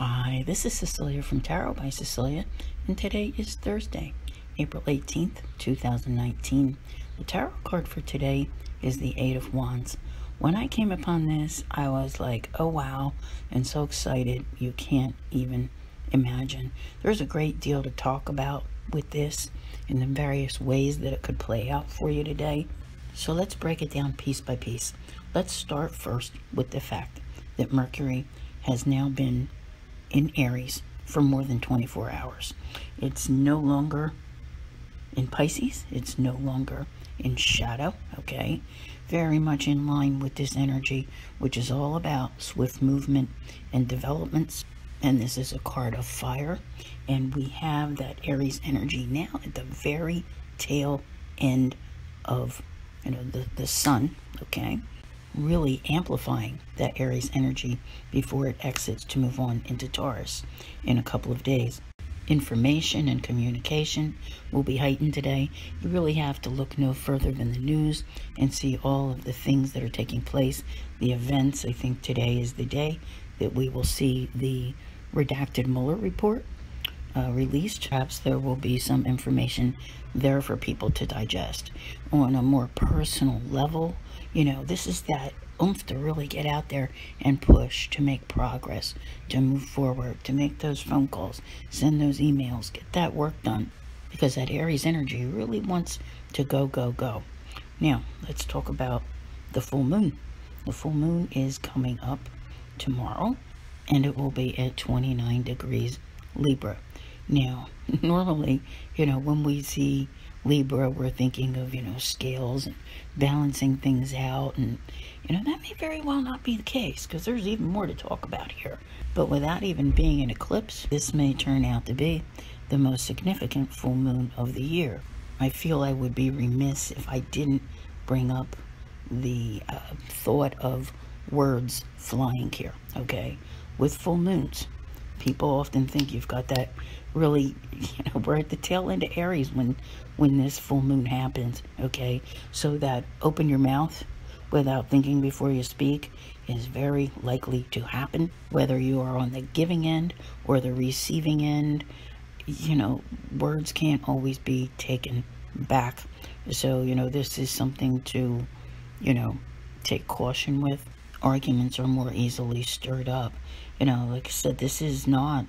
Hi, this is Cecilia from Tarot by Cecilia, and today is Thursday, April 18th, 2019. The tarot card for today is the Eight of Wands. When I came upon this, I was like, oh wow, and so excited you can't even imagine. There's a great deal to talk about with this and the various ways that it could play out for you today. So let's break it down piece by piece. Let's start first with the fact that Mercury has now been in Aries for more than 24 hours. It's no longer in Pisces. It's no longer in shadow, okay? Very much in line with this energy, which is all about swift movement and developments. And this is a card of fire. And we have that Aries energy now at the very tail end of, the sun, okay? Really amplifying that Aries energy before it exits to move on into Taurus in a couple of days. Information and communication will be heightened today. You really have to look no further than the news and see all of the things that are taking place, the events. I think today is the day that we will see the redacted Mueller report released. Perhaps there will be some information there for people to digest. On a more personal level, this is that oomph to really get out there and push, to make progress, to move forward, to make those phone calls, send those emails, get that work done, because that Aries energy really wants to go, go, go. Now, let's talk about the full moon. The full moon is coming up tomorrow, and it will be at 29 degrees Libra. Now, normally, when we see Libra, we're thinking of, scales and balancing things out. And, that may very well not be the case, because there's even more to talk about here. But without even being an eclipse, this may turn out to be the most significant full moon of the year. I feel I would be remiss if I didn't bring up the thought of words flying here, okay? With full moons, people often think you've got that really, we're at the tail end of Aries when this full moon happens, okay? So that open your mouth without thinking before you speak is very likely to happen, whether you are on the giving end or the receiving end. Words can't always be taken back. So, this is something to, take caution with. Arguments are more easily stirred up. Like I said, this is not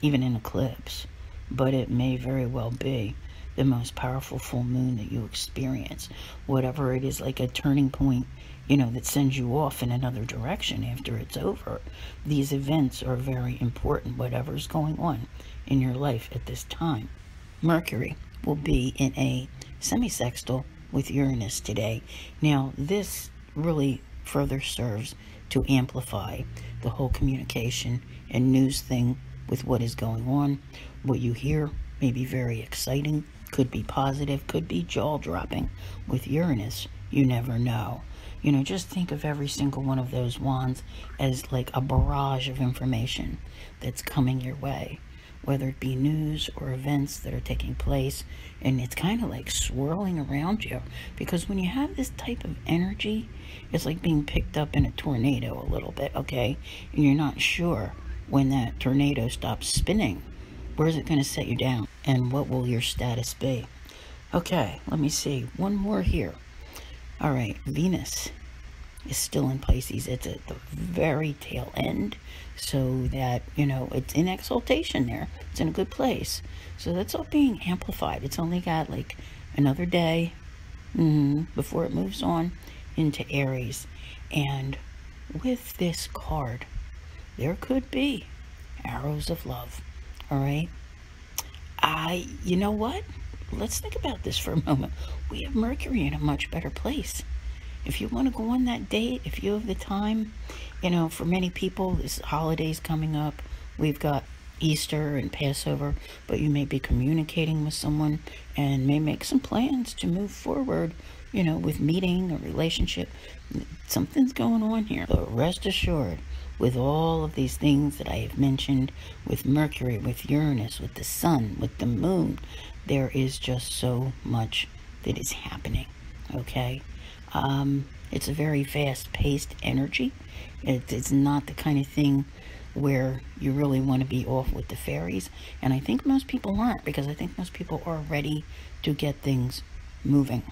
even an eclipse, but it may very well be the most powerful full moon that you experience. Whatever it is, like a turning point, that sends you off in another direction after it's over. These events are very important, whatever's going on in your life at this time. Mercury will be in a semi-sextile with Uranus today. Now, this really further serves to amplify the whole communication and news thing with what is going on. What you hear may be very exciting, could be positive, could be jaw-dropping. With Uranus, you never know. Just think of every single one of those wands as like a barrage of information that's coming your way, whether it be news or events that are taking place, and it's kind of like swirling around you, because when you have this type of energy, it's like being picked up in a tornado a little bit, okay? And you're not sure when that tornado stops spinning, where is it going to set you down, and what will your status be? Okay, let me see. One more here. All right, Venus is still in Pisces. It's at the very tail end, so that, it's in exaltation there. It's in a good place. So that's all being amplified. It's only got like another day before it moves on into Aries. And with this card, there could be arrows of love. All right? You know what? Let's think about this for a moment. We have Mercury in a much better place. If you want to go on that date, if you have the time, for many people, this holiday's coming up. We've got Easter and Passover, but you may be communicating with someone and may make some plans to move forward, with meeting a relationship. Something's going on here. But rest assured, with all of these things that I have mentioned, with Mercury, with Uranus, with the sun, with the moon, there is just so much that is happening, okay? It's a very fast-paced energy. It's not the kind of thing where you really want to be off with the fairies. And I think most people aren't, because I think most people are ready to get things moving.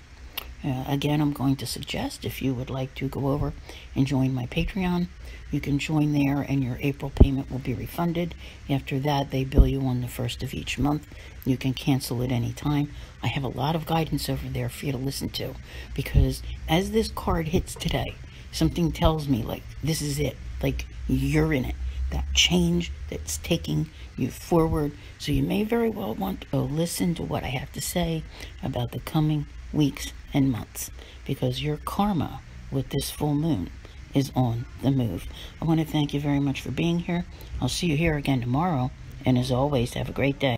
Again, I'm going to suggest, if you would like to go over and join my Patreon, you can join there and your April payment will be refunded. After that, they bill you on the 1st of each month. You can cancel at any time. I have a lot of guidance over there for you to listen to, because as this card hits today, something tells me, like, this is it. Like, you're in it. That change that's taking you forward. So you may very well want to go listen to what I have to say about the coming weeks and months, because your karma with this full moon is on the move. I want to thank you very much for being here. I'll see you here again tomorrow, and as always, have a great day.